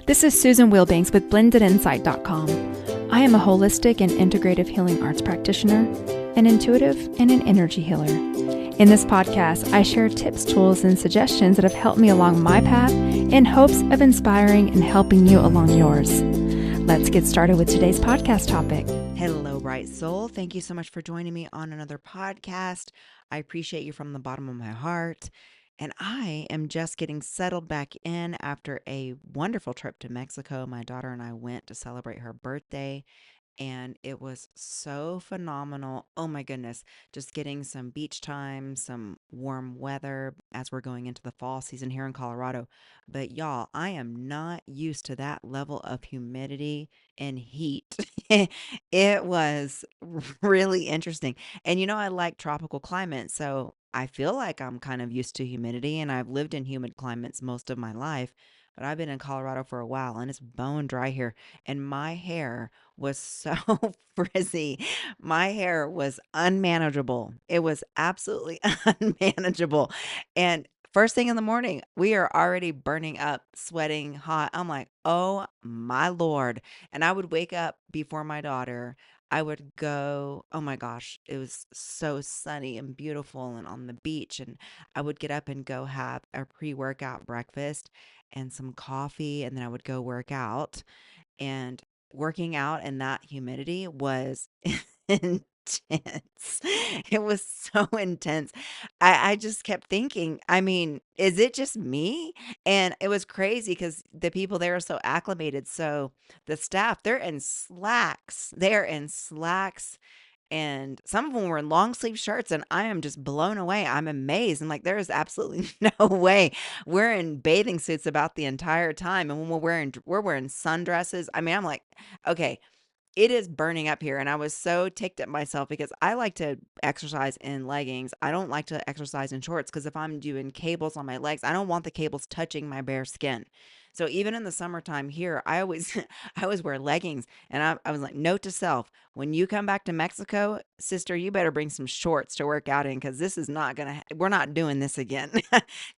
This is Susan Wilbanks with blendedinsight.com. I am a holistic and integrative healing arts practitioner, an intuitive, and an energy healer. In this podcast, I share tips, tools, and suggestions that have helped me along my path in hopes of inspiring and helping you along yours. Let's get started with today's podcast topic. Hello, Bright Soul. Thank you so much for joining me on another podcast. I appreciate you from the bottom of my heart. And I am just getting settled back in after a wonderful trip to Mexico. My daughter and I went to celebrate her birthday, and it was so phenomenal. Oh my goodness. Just getting some beach time, some warm weather as we're going into the fall season here in Colorado. But y'all, I am not used to that level of humidity and heat. It was really interesting. And I like tropical climates, so I feel like I'm kind of used to humidity, and I've lived in humid climates most of my life. But I've been in Colorado for a while, and it's bone dry here. And my hair was so frizzy. My hair was unmanageable. It was absolutely unmanageable. And first thing in the morning, we are already burning up, sweating hot. I'm like, oh my Lord. And I would wake up before my daughter. I would go, oh my gosh, it was so sunny and beautiful and on the beach. And I would get up and go have a pre-workout breakfast and some coffee. And then I would go work out. And working out in that humidity was intense. It was so intense. I just kept thinking, is it just me? And it was crazy because the people there are so acclimated. So the staff, they're in slacks. They're in slacks. And some of them were in long sleeve shirts, and I am just blown away. I'm amazed. And like, there is absolutely no way we're in bathing suits about the entire time. And when we're wearing sundresses. I'm like, okay, it is burning up here. And I was so ticked at myself because I like to exercise in leggings. I don't like to exercise in shorts because if I'm doing cables on my legs, I don't want the cables touching my bare skin. So even in the summertime here, I always I always wear leggings. And I was like, note to self, when you come back to Mexico, sister, you better bring some shorts to work out in because this is not gonna we're not doing this again.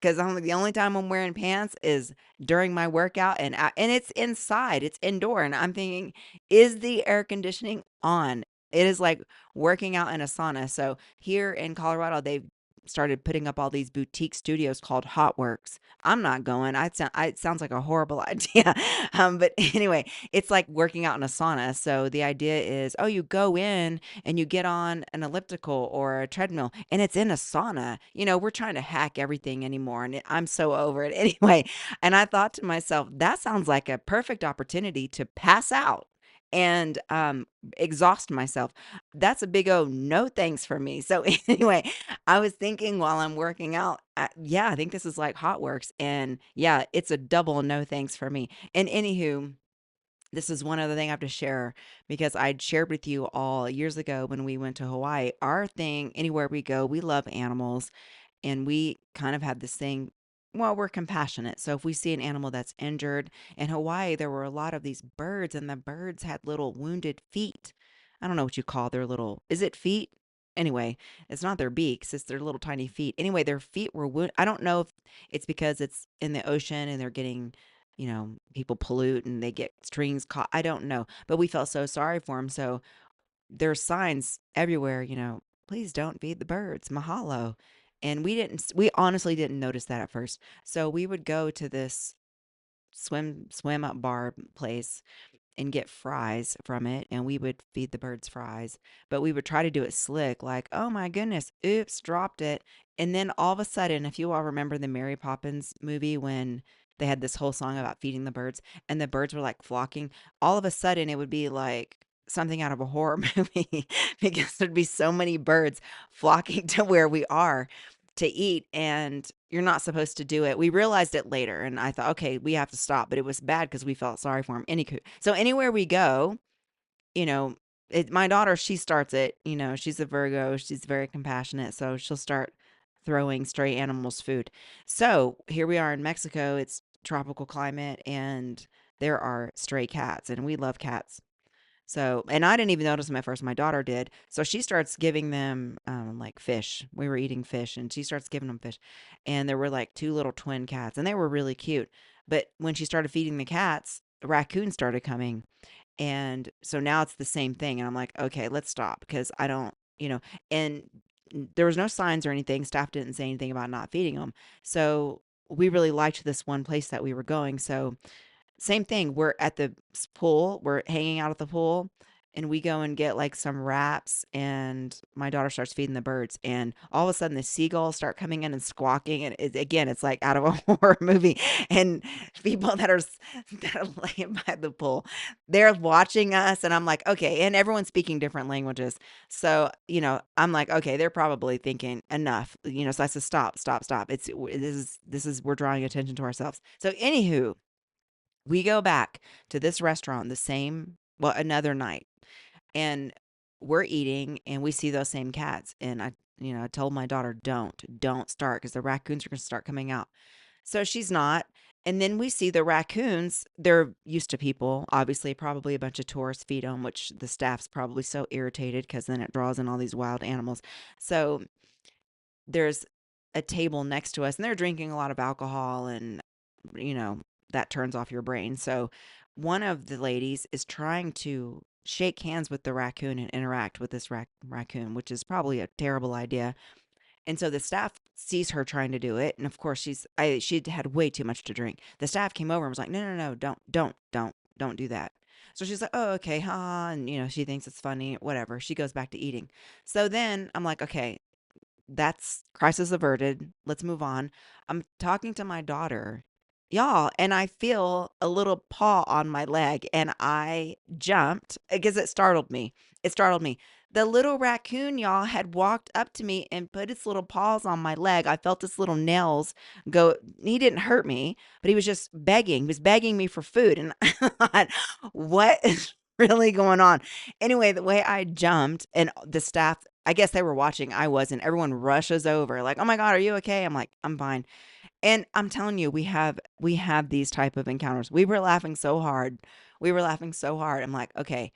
Because the only time I'm wearing pants is during my workout, and it's inside, it's indoor. And I'm thinking, is the air conditioning on? It is like working out in a sauna. So here in Colorado, they've started putting up all these boutique studios called Hot Works. I'm not going. It sounds like a horrible idea. But anyway, it's like working out in a sauna. So the idea is, oh, you go in and you get on an elliptical or a treadmill, and it's in a sauna. We're trying to hack everything anymore, and I'm so over it anyway. And I thought to myself, that sounds like a perfect opportunity to pass out and exhaust myself. That's a big no thanks for me. So anyway, I was thinking while I'm working out, yeah, I think this is like Hot Works, and yeah, it's a double no thanks for me. And anywho, this is one other thing I have to share because I'd shared with you all years ago when we went to Hawaii. Our thing, anywhere we go, we love animals, and we kind of have this thing. Well, we're compassionate. So if we see an animal that's injured, in Hawaii, there were a lot of these birds, and the birds had little wounded feet. I don't know what you call their little, is it feet? Anyway, it's not their beaks, it's their little tiny feet. Anyway, their feet were wounded. I don't know if it's because it's in the ocean and they're getting, people pollute and they get strings caught. I don't know. But we felt so sorry for them. So there's signs everywhere, please don't feed the birds, mahalo. And we honestly didn't notice that at first. So we would go to this swim up bar place and get fries from it, and we would feed the birds fries. But we would try to do it slick, like, oh my goodness, oops, dropped it. And then all of a sudden, if you all remember the Mary Poppins movie when they had this whole song about feeding the birds and the birds were like flocking, all of a sudden it would be like something out of a horror movie because there'd be so many birds flocking to where we are to eat, and you're not supposed to do it. We realized it later, and I thought, okay, we have to stop, but it was bad because we felt sorry for him. So anywhere we go, you know, my daughter, she starts it. She's a Virgo. She's very compassionate, so she'll start throwing stray animals food. So here we are in Mexico. It's tropical climate, and there are stray cats, and we love cats. So, and I didn't even notice them at first. My daughter did. So she starts giving them like fish. We were eating fish, and she starts giving them fish. And there were like two little twin cats, and they were really cute. But when she started feeding the cats, raccoons started coming. And so now it's the same thing. And I'm like, okay, let's stop because I don't, and there was no signs or anything. Staff didn't say anything about not feeding them. So we really liked this one place that we were going. So same thing. We're at the pool. We're hanging out at the pool, and we go and get like some wraps. And my daughter starts feeding the birds, and all of a sudden the seagulls start coming in and squawking. And again, it's like out of a horror movie. And people that are laying by the pool, they're watching us, and I'm like, okay. And everyone's speaking different languages, so I'm like, okay, they're probably thinking enough. So I said, stop, stop, stop. This is we're drawing attention to ourselves. So anywho, we go back to this restaurant another night, and we're eating and we see those same cats. And I told my daughter, don't start because the raccoons are going to start coming out. So she's not. And then we see the raccoons. They're used to people, obviously, probably a bunch of tourists feed them, which the staff's probably so irritated because then it draws in all these wild animals. So there's a table next to us and they're drinking a lot of alcohol, and you know that turns off your brain. So one of the ladies is trying to shake hands with the raccoon and interact with this raccoon, which is probably a terrible idea. And so the staff sees her trying to do it, and of course she'd had way too much to drink. The staff came over and was like, no, no, no, don't do that. So she's like, oh, okay, ha, and she thinks it's funny, whatever. She goes back to eating. So then I'm like, okay, that's crisis averted. Let's move on. I'm talking to my daughter, y'all, and I feel a little paw on my leg, and I jumped because it startled me. It startled me. The little raccoon, y'all, had walked up to me and put its little paws on my leg. I felt its little nails go. He didn't hurt me, but he was just begging. He was begging me for food. And I thought, what is really going on? Anyway, the way I jumped, and the staff, I guess they were watching. I wasn't. Everyone rushes over like, "Oh my God, are you okay?" I'm like, "I'm fine." And I'm telling you, we have these type of encounters. We were laughing so hard. We were laughing so hard. I'm like, "Okay,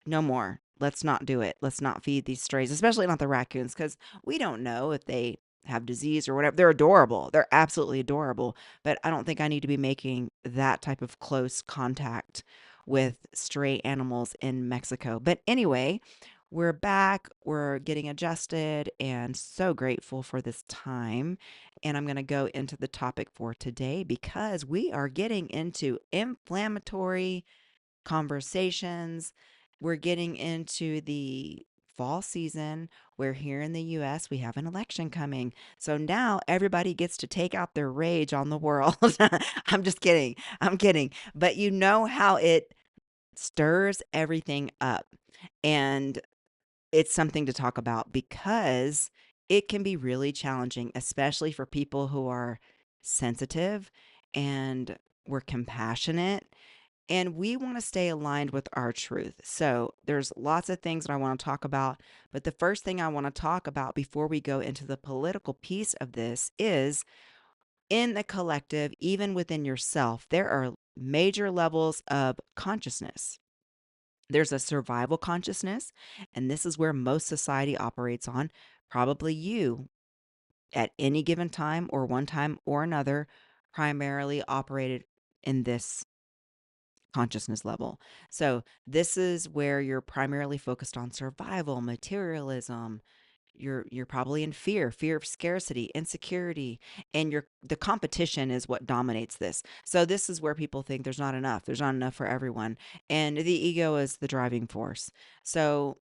no more. Let's not do it. Let's not feed these strays, especially not the raccoons, because we don't know if they have disease or whatever. They're adorable. They're absolutely adorable. But I don't think I need to be making that type of close contact with stray animals in Mexico. But anyway, we're back. We're getting adjusted and so grateful for this time. And I'm going to go into the topic for today because we are getting into inflammatory conversations. We're getting into the fall season where here in the US we have an election coming. So now everybody gets to take out their rage on the world. I'm just kidding. I'm kidding. But you know how it stirs everything up. And it's something to talk about because it can be really challenging, especially for people who are sensitive and we're compassionate and we want to stay aligned with our truth. So there's lots of things that I want to talk about, but the first thing I want to talk about before we go into the political piece of this is in the collective, even within yourself, there are major levels of consciousness. There's a survival consciousness, and this is where most society operates on. Probably you, at any given time or one time or another, primarily operated in this consciousness level. So, this is where you're primarily focused on survival, materialism. You're probably in fear of scarcity, insecurity, and the competition is what dominates this. So this is where people think there's not enough for everyone, and the ego is the driving force. So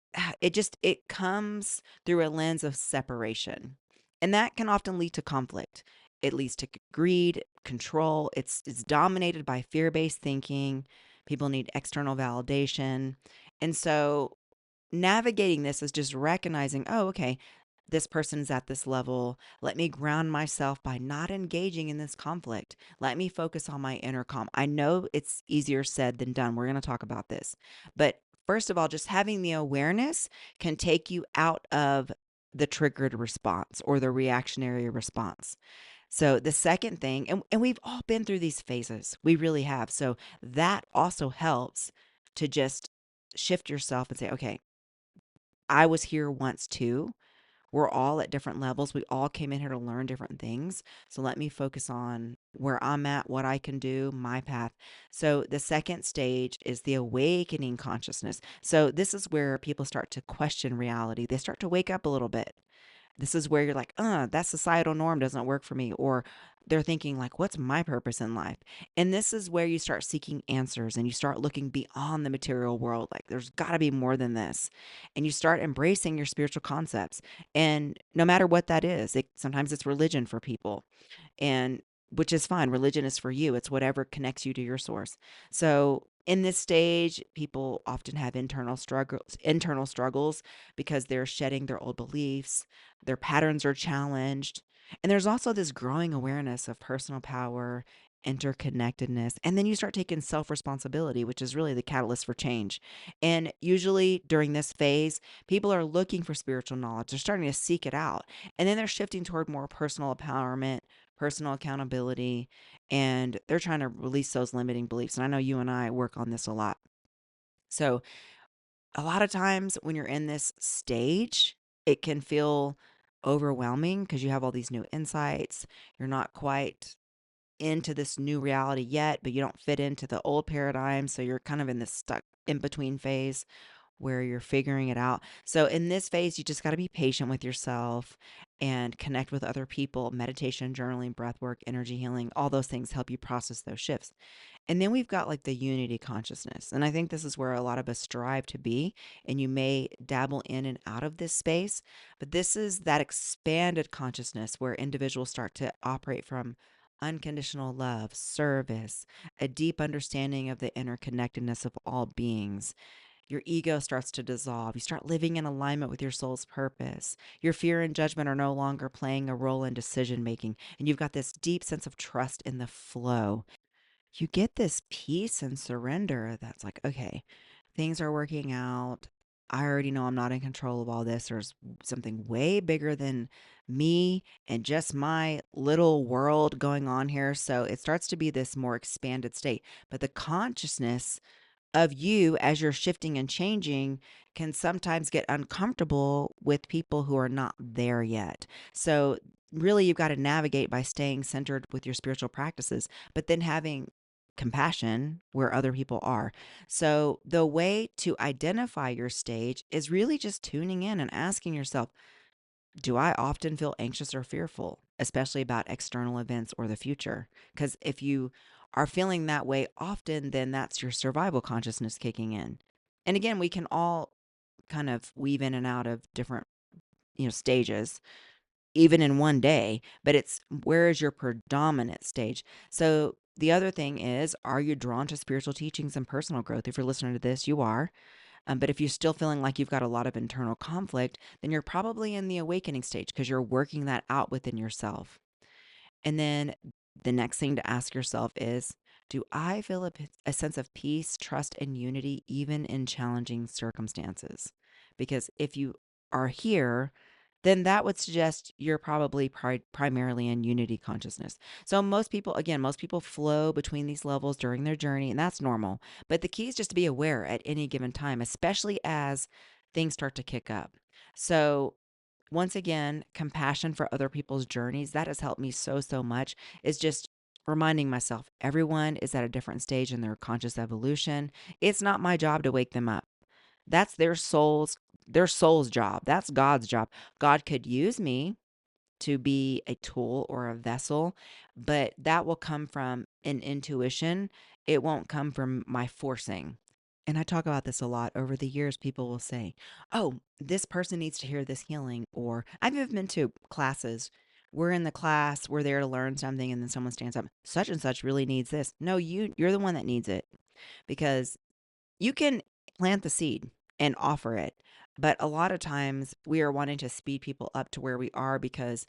it comes through a lens of separation, and that can often lead to conflict. It leads to greed, control. It's dominated by fear-based thinking. People need external validation, and so navigating this is just recognizing, oh, okay, this person is at this level. Let me ground myself by not engaging in this conflict. Let me focus on my inner calm. I know it's easier said than done. We're going to talk about this. But first of all, just having the awareness can take you out of the triggered response or the reactionary response. So the second thing, and we've all been through these phases. We really have. So that also helps to just shift yourself and say, okay, I was here once too. We're all at different levels. We all came in here to learn different things. So let me focus on where I'm at, what I can do, my path. So the second stage is the awakening consciousness. So this is where people start to question reality. They start to wake up a little bit. This is where you're like, that societal norm doesn't work for me. Or they're thinking, like, what's my purpose in life? And this is where you start seeking answers and you start looking beyond the material world. Like, there's got to be more than this. And you start embracing your spiritual concepts. And no matter what that is, sometimes it's religion for people, and which is fine. Religion is for you. It's whatever connects you to your source. So in this stage, people often have internal struggles because they're shedding their old beliefs, their patterns are challenged. And there's also this growing awareness of personal power, interconnectedness, and then you start taking self-responsibility, which is really the catalyst for change. And usually during this phase, people are looking for spiritual knowledge. They're starting to seek it out. And then they're shifting toward more personal empowerment, personal accountability, and they're trying to release those limiting beliefs. And I know you and I work on this a lot. So, a lot of times when you're in this stage, it can feel overwhelming because you have all these new insights. You're not quite into this new reality yet, but you don't fit into the old paradigm. So, you're kind of in this stuck in between phase where you're figuring it out. So in this phase, you just got to be patient with yourself and connect with other people. Meditation, journaling, breath work, energy healing, all those things help you process those shifts. And then we've got like the unity consciousness. And I think this is where a lot of us strive to be. And you may dabble in and out of this space, but this is that expanded consciousness where individuals start to operate from unconditional love, service, a deep understanding of the interconnectedness of all beings. Your ego starts to dissolve. You start living in alignment with your soul's purpose. Your fear and judgment are no longer playing a role in decision making. And you've got this deep sense of trust in the flow. You get this peace and surrender that's like, okay, things are working out. I already know I'm not in control of all this. There's something way bigger than me and just my little world going on here. So it starts to be this more expanded state. But the consciousness of you as you're shifting and changing can sometimes get uncomfortable with people who are not there yet. So, really, you've got to navigate by staying centered with your spiritual practices, but then having compassion where other people are. So, the way to identify your stage is really just tuning in and asking yourself, do I often feel anxious or fearful, especially about external events or the future? Because if you are feeling that way often, then that's your survival consciousness kicking in. And again, we can all kind of weave in and out of different, stages, even in one day, but it's where is your predominant stage? So the other thing is, are you drawn to spiritual teachings and personal growth? If you're listening to this, you are. But if you're still feeling like you've got a lot of internal conflict, then you're probably in the awakening stage because you're working that out within yourself. And then the next thing to ask yourself is, do I feel a sense of peace, trust, and unity even in challenging circumstances? Because if you are here, then that would suggest you're probably primarily in unity consciousness. So most people flow between these levels during their journey, and that's normal. But the key is just to be aware at any given time, especially as things start to kick up. So once again, compassion for other people's journeys, that has helped me so, so much, is just reminding myself everyone is at a different stage in their conscious evolution. It's not my job to wake them up. That's their soul's job. That's God's job. God could use me to be a tool or a vessel, but that will come from an intuition. It won't come from my forcing. And I talk about this a lot over the years. People will say, oh, this person needs to hear this healing. Or I've even been to classes. We're in the class, we're there to learn something, and then someone stands up, such and such really needs this. No, you're the one that needs it, because you can plant the seed and offer it. But a lot of times we are wanting to speed people up to where we are because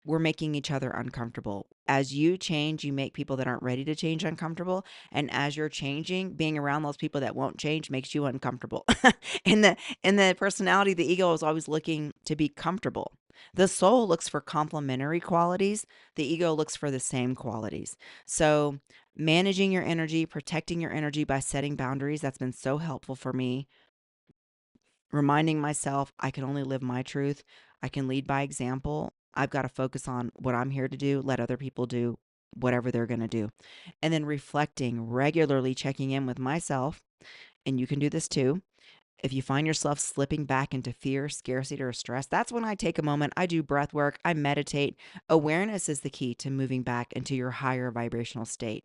we're making each other uncomfortable. As you change, you make people that aren't ready to change uncomfortable. And as you're changing, being around those people that won't change makes you uncomfortable. In the personality, the ego is always looking to be comfortable. The soul looks for complementary qualities. The ego looks for the same qualities. So managing your energy, protecting your energy by setting boundaries, that's been so helpful for me. Reminding myself I can only live my truth. I can lead by example. I've got to focus on what I'm here to do, let other people do whatever they're going to do. And then reflecting, regularly checking in with myself. And you can do this too. If you find yourself slipping back into fear, scarcity, or stress, that's when I take a moment. I do breath work, I meditate. Awareness is the key to moving back into your higher vibrational state.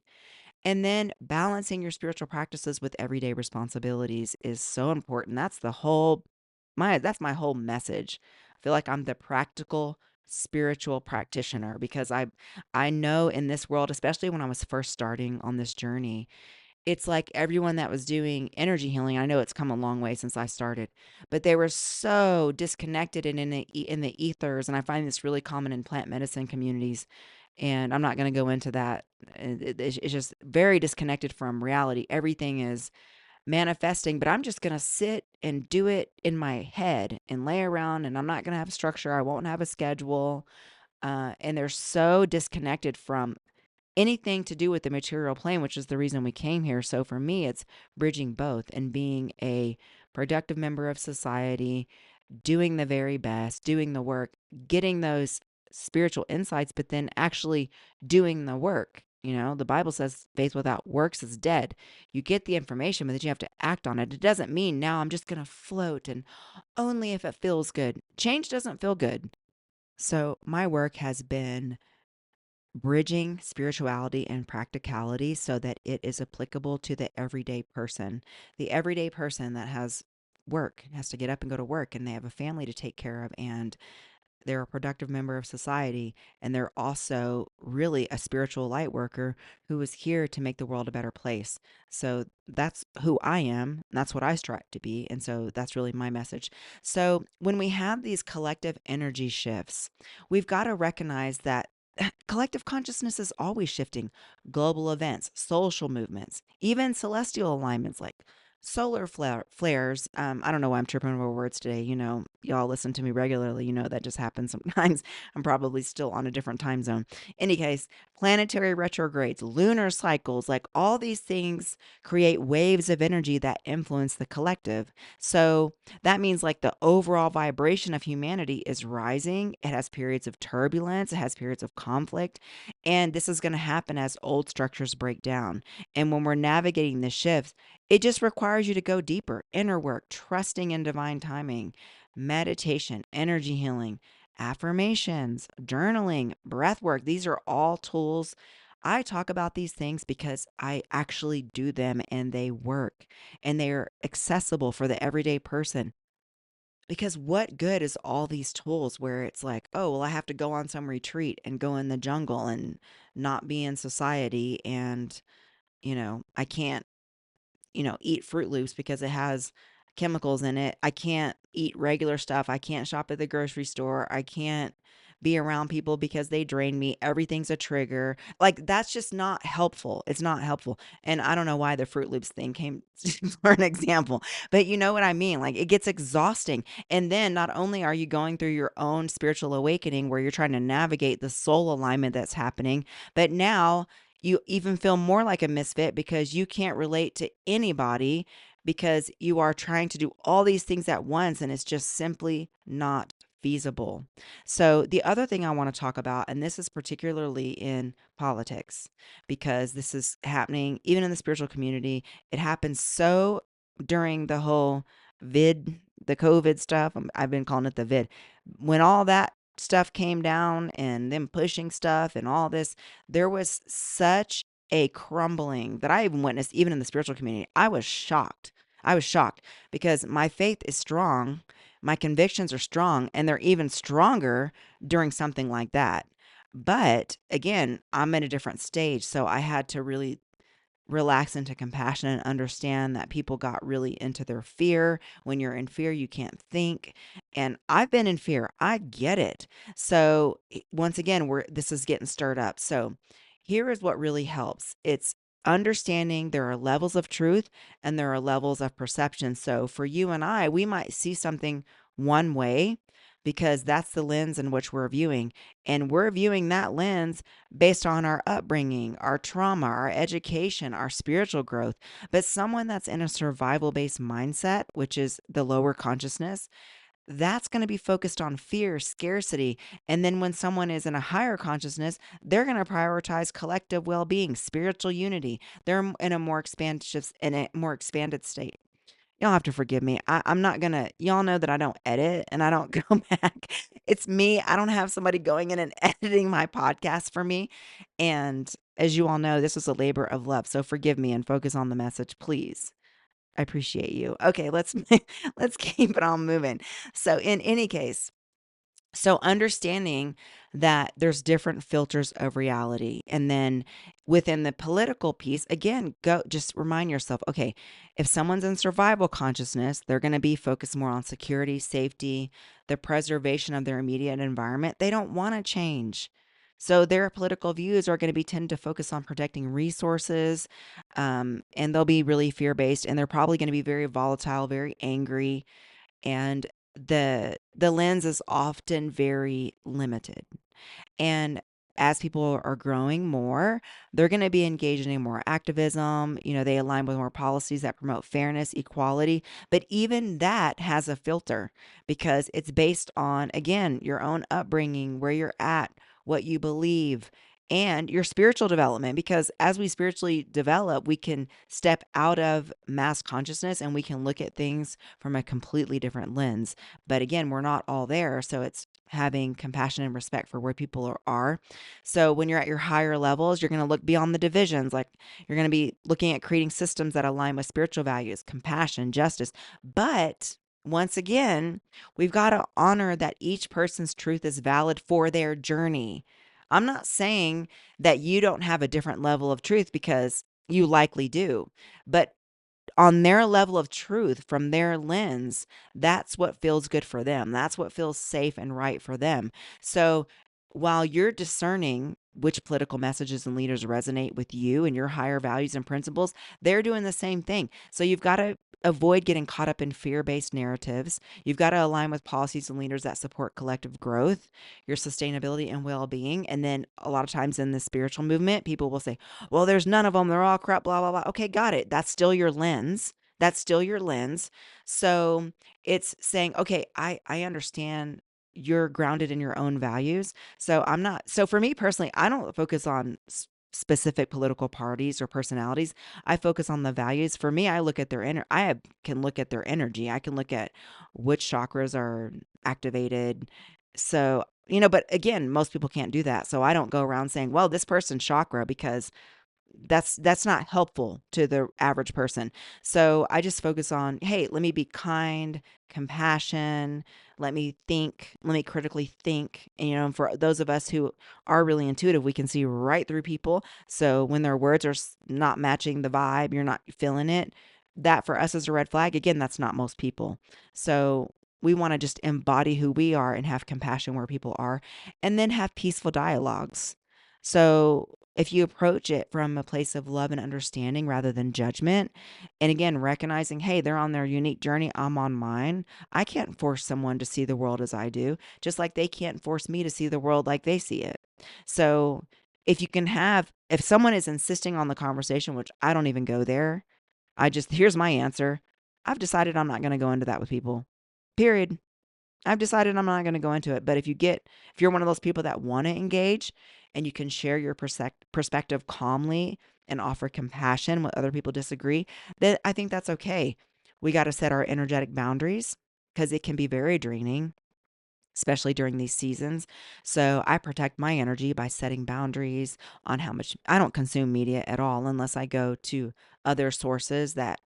And then balancing your spiritual practices with everyday responsibilities is so important. That's my whole message. I feel like I'm the practical spiritual practitioner because I know in this world, especially when I was first starting on this journey, it's like everyone that was doing energy healing, I know it's come a long way since I started, but they were so disconnected and in the ethers, and I find this really common in plant medicine communities, and I'm not going to go into that. It's just very disconnected from reality. Everything is manifesting, but I'm just going to sit and do it in my head and lay around, and I'm not going to have a structure. I won't have a schedule. And they're so disconnected from anything to do with the material plane, which is the reason we came here. So for me, it's bridging both and being a productive member of society, doing the very best, doing the work, getting those spiritual insights, but then actually doing the work. You know, the Bible says faith without works is dead. You get the information, but then you have to act on it. It doesn't mean now I'm just going to float and only if it feels good. Change doesn't feel good. So my work has been bridging spirituality and practicality so that it is applicable to the everyday person. The everyday person that has work, has to get up and go to work, and they have a family to take care of, and they're a productive member of society, and they're also really a spiritual light worker who is here to make the world a better place. So that's who I am. That's what I strive to be. And so that's really my message. So when we have these collective energy shifts, we've got to recognize that collective consciousness is always shifting. Global events, social movements, even celestial alignments like solar flares. I don't know why I'm tripping over words today. You know, y'all listen to me regularly. You know that just happens sometimes. I'm probably still on a different time zone. Any case, planetary retrogrades, lunar cycles, like all these things create waves of energy that influence the collective. So that means like the overall vibration of humanity is rising. It has periods of turbulence, it has periods of conflict, and this is going to happen as old structures break down. And when we're navigating the shifts, it just requires you to go deeper, inner work, trusting in divine timing, meditation, energy healing, affirmations, journaling, breath work. These are all tools. I talk about these things because I actually do them and they work and they're accessible for the everyday person. Because what good is all these tools where it's like, oh, well, I have to go on some retreat and go in the jungle and not be in society and, I can't eat Fruit Loops because it has chemicals in it. I can't eat regular stuff. I can't shop at the grocery store. I can't be around people because they drain me. Everything's a trigger. Like that's just not helpful. It's not helpful. And I don't know why the Fruit Loops thing came for an example, but you know what I mean? Like it gets exhausting. And then not only are you going through your own spiritual awakening where you're trying to navigate the soul alignment that's happening, but now you even feel more like a misfit because you can't relate to anybody because you are trying to do all these things at once and it's just simply not feasible. So, the other thing I want to talk about, and this is particularly in politics, because this is happening even in the spiritual community, it happens so during the whole the COVID stuff. I've been calling it the vid. When all that stuff came down and them pushing stuff and all this, there was such a crumbling that I even witnessed even in the spiritual community. I was shocked. I was shocked because my faith is strong, my convictions are strong, and they're even stronger during something like that. But again, I'm in a different stage, so I had to really relax into compassion and understand that people got really into their fear. When you're in fear, you can't think. And I've been in fear. I get it. So once again, this is getting stirred up. So here is what really helps. It's understanding there are levels of truth and there are levels of perception. So for you and I, we might see something one way because that's the lens in which we're viewing. And we're viewing that lens based on our upbringing, our trauma, our education, our spiritual growth. But someone that's in a survival based mindset, which is the lower consciousness, that's going to be focused on fear, scarcity. And then when someone is in a higher consciousness, they're going to prioritize collective well-being, spiritual unity. They're in a more expanded state. Y'all have to forgive me. I'm not gonna, y'all know that I don't edit and I don't go back. It's me. I don't have somebody going in and editing my podcast for me. And as you all know, this was a labor of love. So forgive me and focus on the message, please. I appreciate you. Okay, let's keep it on moving. So in any case, so understanding that there's different filters of reality. And then within the political piece, again, go just remind yourself, okay, if someone's in survival consciousness, they're going to be focused more on security, safety, the preservation of their immediate environment. They don't want to change. So their political views are going to be tend to focus on protecting resources, and they'll be really fear-based, and they're probably going to be very volatile, very angry, and the lens is often very limited. And as people are growing more, they're going to be engaged in more activism. They align with more policies that promote fairness, equality. But even that has a filter because it's based on, again, your own upbringing, where you're at, what you believe, and your spiritual development. Because as we spiritually develop, we can step out of mass consciousness and we can look at things from a completely different lens. But again, we're not all there. So it's having compassion and respect for where people are. So when you're at your higher levels, you're going to look beyond the divisions. Like you're going to be looking at creating systems that align with spiritual values, compassion, justice. But once again, we've got to honor that each person's truth is valid for their journey. I'm not saying that you don't have a different level of truth because you likely do, but on their level of truth from their lens, that's what feels good for them. That's what feels safe and right for them. So while you're discerning which political messages and leaders resonate with you and your higher values and principles, they're doing the same thing. So you've got to avoid getting caught up in fear-based narratives. You've got to align with policies and leaders that support collective growth, your sustainability and well-being. And then a lot of times in the spiritual movement, people will say, well, there's none of them. They're all crap, blah, blah, blah. Okay, got it. That's still your lens. That's still your lens. So it's saying, okay, I understand you're grounded in your own values. So I'm not, so for me personally, I don't focus on specific political parties or personalities. I focus on the values. For me, I look at their can look at their energy. I can look at which chakras are activated. So, but again, most people can't do that. So I don't go around saying, well, this person's chakra, because that's not helpful to the average person. So I just focus on, hey, let me be kind, compassion, let me think, let me critically think. And, for those of us who are really intuitive, we can see right through people. So when their words are not matching the vibe, you're not feeling it, that for us is a red flag. Again, that's not most people. So we want to just embody who we are and have compassion where people are, and then have peaceful dialogues. So if you approach it from a place of love and understanding rather than judgment, and again, recognizing, hey, they're on their unique journey, I'm on mine. I can't force someone to see the world as I do, just like they can't force me to see the world like they see it. So if someone is insisting on the conversation, which I don't even go there, here's my answer. I've decided I'm not going to go into that with people. Period. I've decided I'm not going to go into it. But if you're one of those people that want to engage and you can share your perspective calmly and offer compassion when other people disagree, then I think that's okay. We got to set our energetic boundaries because it can be very draining, especially during these seasons. So I protect my energy by setting boundaries on how much. I don't consume media at all unless I go to other sources that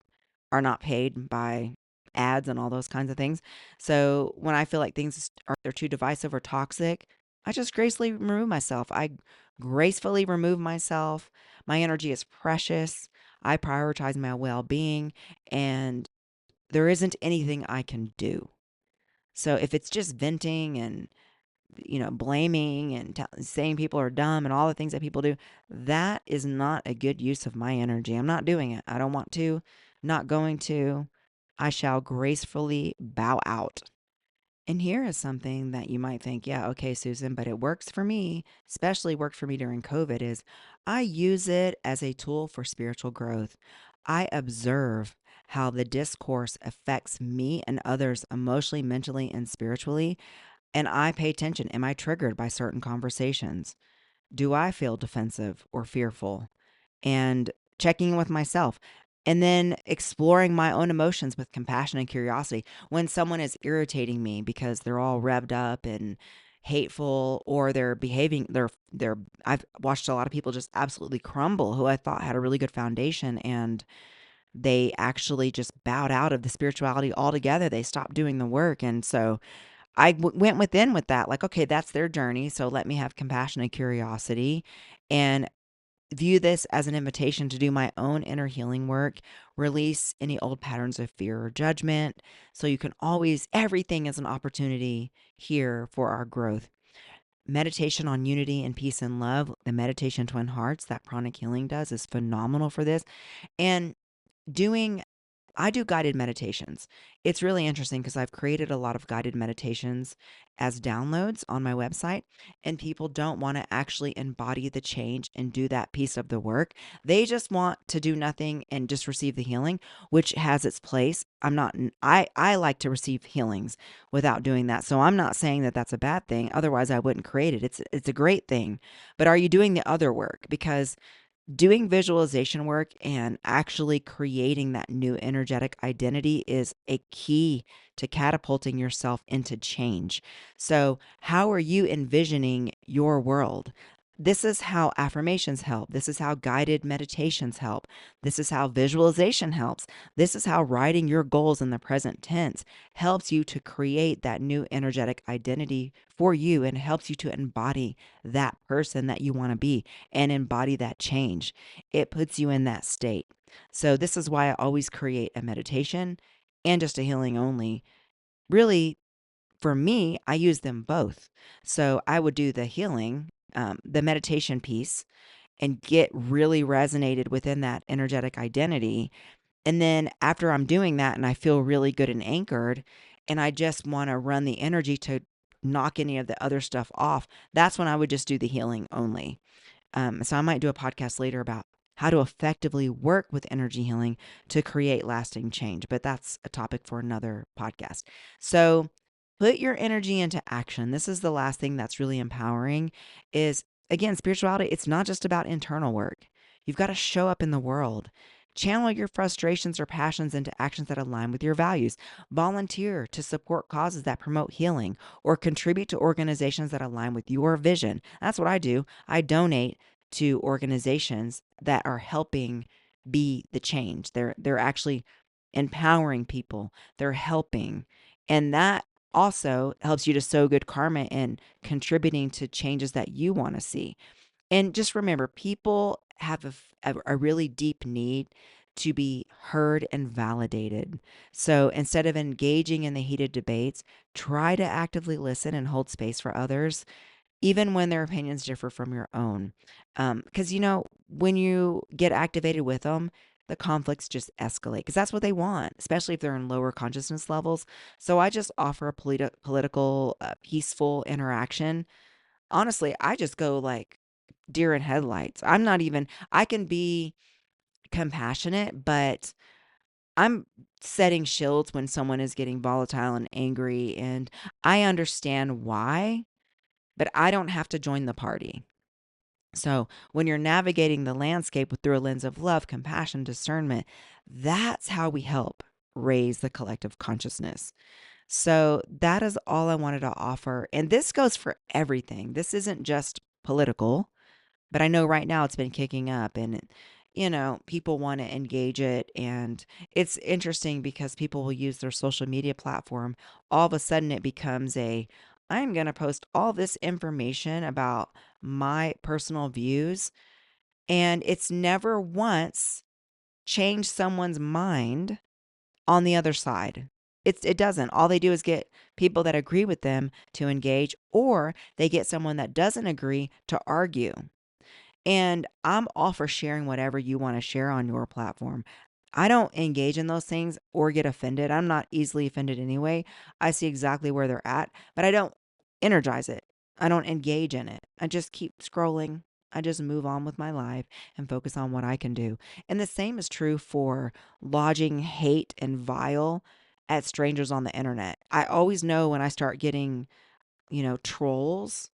are not paid by ads and all those kinds of things. So when I feel like they're too divisive or toxic, I just gracefully remove myself. I gracefully remove myself. My energy is precious. I prioritize my well-being, and there isn't anything I can do. So if it's just venting and blaming and saying people are dumb and all the things that people do, that is not a good use of my energy. I'm not doing it. I don't want to, not going to. I shall gracefully bow out. And here is something that you might think, yeah, okay, Susan, but it works for me, especially worked for me during COVID, is I use it as a tool for spiritual growth. I observe how the discourse affects me and others emotionally, mentally, and spiritually. And I pay attention. Am I triggered by certain conversations? Do I feel defensive or fearful? And checking in with myself. And then exploring my own emotions with compassion and curiosity. When someone is irritating me because they're all revved up and hateful, or they're behaving, I've watched a lot of people just absolutely crumble who I thought had a really good foundation, and they actually just bowed out of the spirituality altogether. They stopped doing the work. And so went within with that, like, okay, that's their journey. So let me have compassion and curiosity and view this as an invitation to do my own inner healing work, release any old patterns of fear or judgment. So you can always, everything is an opportunity here for our growth. Meditation on unity and peace and love, the meditation Twin Hearts that Pranic Healing does, is phenomenal for this. And doing I do guided meditations. It's really interesting because I've created a lot of guided meditations as downloads on my website, and people don't want to actually embody the change and do that piece of the work. They just want to do nothing and just receive the healing, which has its place. I like to receive healings without doing that. So I'm not saying that that's a bad thing. Otherwise, I wouldn't create it. It's a great thing. But are you doing the other work? Because doing visualization work and actually creating that new energetic identity is a key to catapulting yourself into change. So, how are you envisioning your world? This is how affirmations help. This is how guided meditations help. This is how visualization helps. This is how writing your goals in the present tense helps you to create that new energetic identity for you and helps you to embody that person that you want to be and embody that change. It puts you in that state. So, this is why I always create a meditation and just a healing only. Really, for me, I use them both. So, I would do the healing, the meditation piece, and get really resonated within that energetic identity. And then, after I'm doing that and I feel really good and anchored, and I just want to run the energy to knock any of the other stuff off, that's when I would just do the healing only. So I might do a podcast later about how to effectively work with energy healing to create lasting change, but that's a topic for another podcast. So put your energy into action. This is the last thing that's really empowering is, again, spirituality. It's not just about internal work. You've got to show up in the world. Channel your frustrations or passions into actions that align with your values. Volunteer to support causes that promote healing or contribute to organizations that align with your vision. That's what I do. I donate to organizations that are helping be the change. They're actually empowering people. They're helping. And that also helps you to sow good karma and contributing to changes that you want to see. And just remember, people have a really deep need to be heard and validated. So instead of engaging in the heated debates, try to actively listen and hold space for others, even when their opinions differ from your own. Because, when you get activated with them, the conflicts just escalate because that's what they want, especially if they're in lower consciousness levels. So I just offer a political, peaceful interaction. Honestly, I just go like deer in headlights. I can be compassionate, but I'm setting shields when someone is getting volatile and angry, and I understand why, but I don't have to join the party. So when you're navigating the landscape through a lens of love, compassion, discernment, that's how we help raise the collective consciousness. So that is all I wanted to offer. And this goes for everything. This isn't just political. But I know right now it's been kicking up and, people want to engage it. And it's interesting because people will use their social media platform. All of a sudden it becomes I'm going to post all this information about my personal views. And it's never once changed someone's mind on the other side. It doesn't. All they do is get people that agree with them to engage, or they get someone that doesn't agree to argue. And I'm all for sharing whatever you want to share on your platform. I don't engage in those things or get offended. I'm not easily offended anyway. I see exactly where they're at, but I don't energize it. I don't engage in it. I just keep scrolling. I just move on with my life and focus on what I can do. And the same is true for lodging hate and vile at strangers on the internet. I always know when I start getting, trolls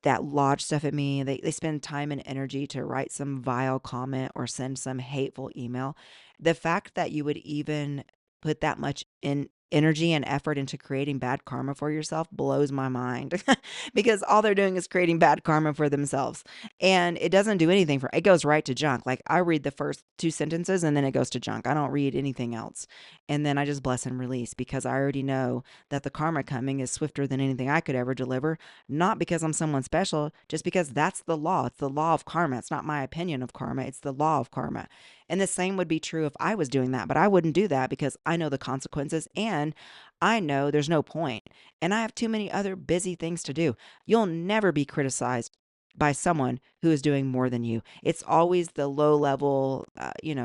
that lodge stuff at me. They spend time and energy to write some vile comment or send some hateful email. The fact that you would even put that much in energy and effort into creating bad karma for yourself blows my mind because all they're doing is creating bad karma for themselves, and it doesn't do anything for it goes right to junk. Like, I read the first two sentences and then it goes to junk. I don't read anything else, and then I just bless and release because I already know that the karma coming is swifter than anything I could ever deliver, not because I'm someone special, just because that's the law. It's the law of karma. It's not my opinion of karma. It's the law of karma. And the same would be true if I was doing that, but I wouldn't do that because I know the consequences and I know there's no point. And I have too many other busy things to do. You'll never be criticized by someone who is doing more than you. It's always the low level,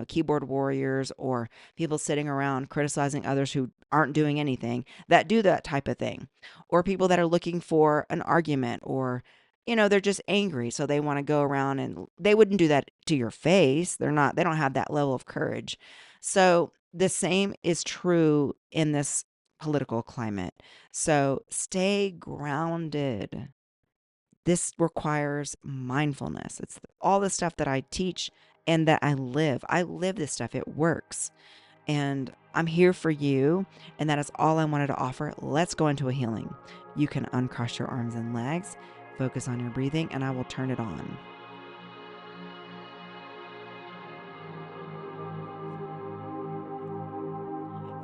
keyboard warriors or people sitting around criticizing others who aren't doing anything that do that type of thing, or people that are looking for an argument, or they're just angry so they want to go around, and they wouldn't do that to your face. They don't have that level of courage. So the same is true in this political climate. So stay grounded. This requires mindfulness. It's all the stuff that I teach and that I live. I live this stuff. It works. And I'm here for you. And that is all I wanted to offer. Let's go into a healing. You can uncross your arms and legs, focus on your breathing, and I will turn it on.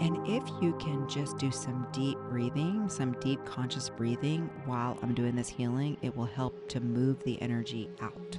And if you can just do some deep breathing, some deep conscious breathing while I'm doing this healing, it will help to move the energy out.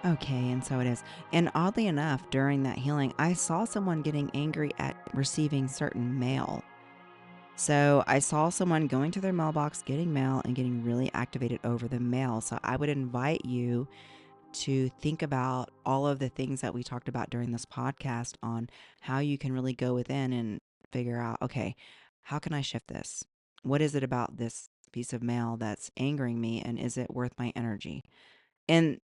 Okay, and so it is. And oddly enough, during that healing, I saw someone getting angry at receiving certain mail. So I saw someone going to their mailbox, getting mail, and getting really activated over the mail. So I would invite you to think about all of the things that we talked about during this podcast on how you can really go within and figure out, okay, how can I shift this? What is it about this piece of mail that's angering me, and is it worth my energy? And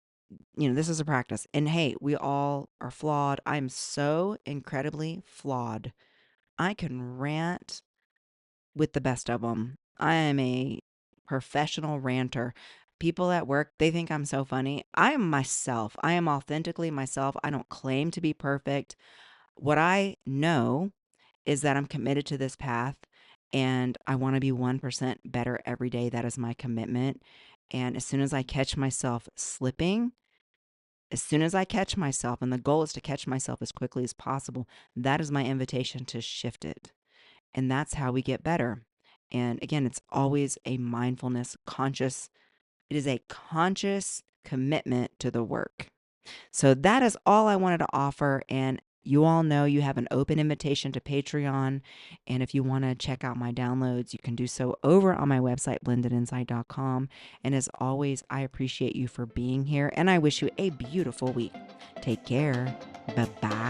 this is a practice. And hey, we all are flawed. I'm so incredibly flawed. I can rant with the best of them. I am a professional ranter. People at work, they think I'm so funny. I am myself. I am authentically myself. I don't claim to be perfect. What I know is that I'm committed to this path and I want to be 1% better every day. That is my commitment. And as soon as I catch myself slipping, as soon as I catch myself, and the goal is to catch myself as quickly as possible, that is my invitation to shift it. And that's how we get better. And again, it's always a mindfulness, it is a conscious commitment to the work. So that is all I wanted to offer. And You all know you have an open invitation to Patreon. And if you want to check out my downloads, you can do so over on my website, blendedinsight.com. And as always, I appreciate you for being here, and I wish you a beautiful week. Take care. Bye-bye.